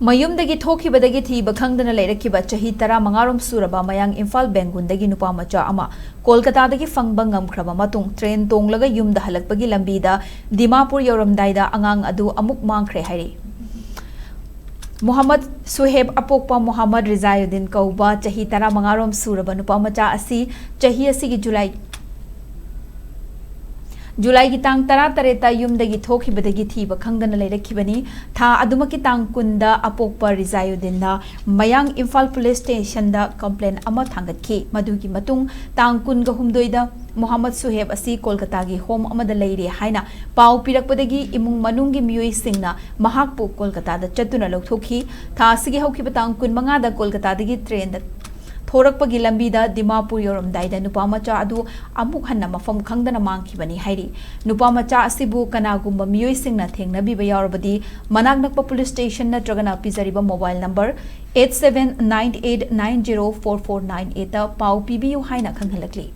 mayumdagi thokibadagi thiba khangdana leirakiba chahi 15 suraba mayang Imphal Bengundagi Nupamcha ama Kolkata dagi fangba ngamkhraba matung train tonglaga yumda Hallakpagi Lambida Dimapur yoramdaida angang adu Amuk Mangkhre hairi Muhammad Suheb Apokpa Muhammad Rizayuddin Kauba chahi 15 suraba Nupamcha asi chahi asigi July ki tang tara tareta yumdagi thokibadagi thiba khangdana leirakibani tha adumaki tang kunda apokpa Rizayuddinna mayang Imphal police station da complaint ama thangatkhi madugi matung tang kunga humdoida Muhammad Suheb asi Kolkata gi home amada leire haina pau pirakpadagi imung manungi miyoi singna mahakpu Kolkata da chatuna lokthokhi tha asigi haukiba tang kun manga da Kolkata dagi train da Thorakpagi Lambida Dimapur yoramdaida Nupamcha adu amuk hanna mafam khangdana mangkhibani hairi Nupamcha asibu kanagumba miyoi singna thengnabiba yaurabadi manaknakpa police station natragana pizariba mobile number 8798904498 ta pau pibiu haina khanghalakli